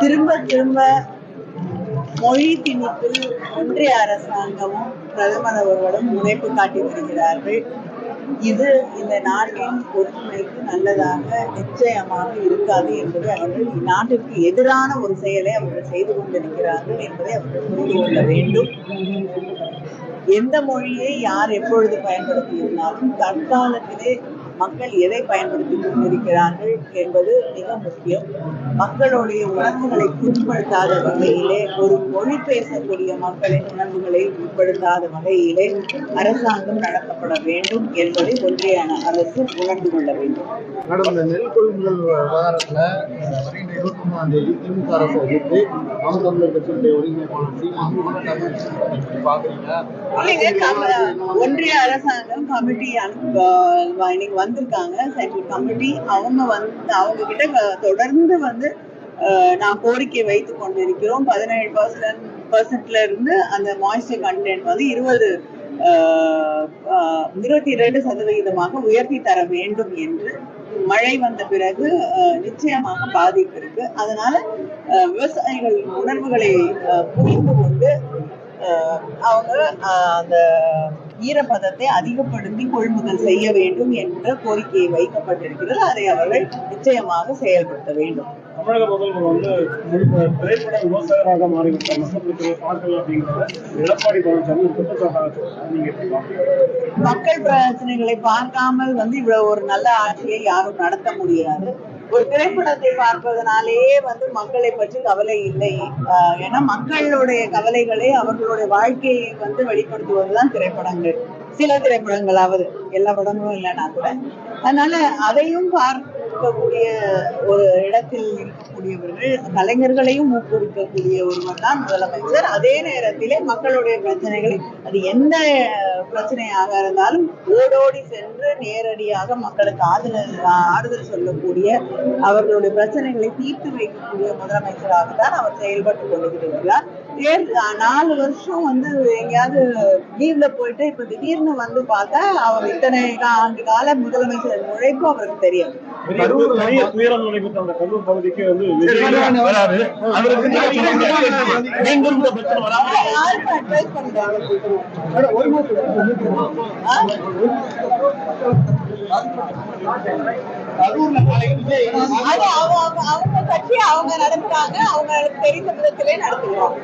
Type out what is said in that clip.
திரும்ப திரும்ப மொழி திணிப்பில் ஒன்றிய அரசாங்கமும் பிரதமர் அவர்களும் முனைப்பு காட்டி வருகிறார்கள். இது இந்த நாட்டின் ஒற்றுமைக்கு நல்லதாக நிச்சயமாக இருக்காது என்பதை அவர்கள் நாட்டிற்கு எதிரான ஒரு செயலை அவர்கள் செய்து கொண்டிருக்கிறார்கள் என்பதை அவர்கள் புரிந்து கொள்ள வேண்டும். எந்த மொழியை யார் எப்பொழுது பயன்படுத்தியிருந்தாலும் தற்காலத்திலே மக்கள் எதை பயன்படுத்திக் கொண்டிருக்கிறார்கள் என்பது மிக முக்கியம். மக்களுடைய உணர்வுகளை புண்படுத்தாத வகையிலே, ஒரு மொழி பேசக்கூடிய மக்களின் உணர்வுகளை உட்படுத்தாத வகையிலே அரசாங்கம் நடத்தப்பட வேண்டும் என்பதை ஒன்றிய அரசு உணர்ந்து கொள்ள வேண்டும். கடந்த நெல் கொள்முதல் விவகாரத்துல வருகின்ற 23ஆம் தேதி திமுக அரசு எதிர்த்து நாம் தமிழர் கட்சியுடைய ஒருங்கிணைப்பாளர் பாக்குறீங்க. ஒன்றிய அரசாங்கம் கமிட்டி இன்னைக்கு வந்திருக்காங்க, சென்ட்ரல் கமிட்டி. அவங்க கிட்ட தொடர்ந்து நான் கோரிக்கை வைத்துக் கொண்டிருக்கிறோம். 17% இருந்து அந்த மாய்ஸ்சர் கண்டென்ட் 22% உயர்த்தி தர வேண்டும் என்று. மழை வந்த பிறகு நிச்சயமாக பாதிப்பு இருக்கு. அதனால விவசாயிகள் உணர்வுகளை புரிந்து கொண்டு அவங்க அந்த ஈரப்பதத்தை அதிகப்படுத்தி கொள்முதல் செய்ய வேண்டும் என்ற கோரிக்கையை வைக்கப்பட்டிருக்கிறது. அதை அவர்கள் நிச்சயமாக செயல்படுத்த வேண்டும். தமிழக முதல்வர் திரைப்பட விமர்சகராக மாறிவிட்டார் அப்படிங்கிற எடப்பாடி பழனிசாமி மக்கள் பிரச்சனைகளை பார்க்காமல் இவ்வளவு ஒரு நல்ல ஆட்சியை யாரும் நடத்த முடியாது. ஒரு திரைப்படத்தை பார்ப்பதனாலேயே மக்களை பற்றி கவலை இல்லை. ஏன்னா மக்களுடைய கவலைகளை, அவர்களுடைய வாழ்க்கையை வெளிப்படுத்துவதுதான் திரைப்படங்கள். சில திரைப்படங்களாவது, எல்லா படங்களும் இல்லைன்னா கூட. அதனால அதையும் பார்க்கக்கூடிய ஒரு இடத்தில் இருக்கக்கூடியவர்கள், கலைஞர்களையும் ஊக்குவிக்கக்கூடிய ஒருவர் தான் முதலமைச்சர். அதே நேரத்திலே மக்களுடைய பிரச்சனைகளை, அது எந்த பிரச்சனையாக இருந்தாலும் ஓடோடி சென்று நேரடியாக மக்களுக்கு ஆறுதல் சொல்லக்கூடிய, அவர்களுடைய பிரச்சனைகளை தீர்த்து வைக்கக்கூடிய முதலமைச்சராகத்தான் அவர் செயல்பட்டு கொண்டிருக்கிறார். 4 வருஷம் எங்கேயாவது லீவ்ல போயிட்டு இப்ப திடீர்னு பார்த்தா அவர் இத்தனை ஆண்டு கால முதலமைச்சர் உழைப்பு அவருக்கு தெரியும். அவங்க கட்சி அவங்க நடத்துறாங்க, அவங்களுக்கு தெரிந்த விதத்திலே நடத்துகிறோம்.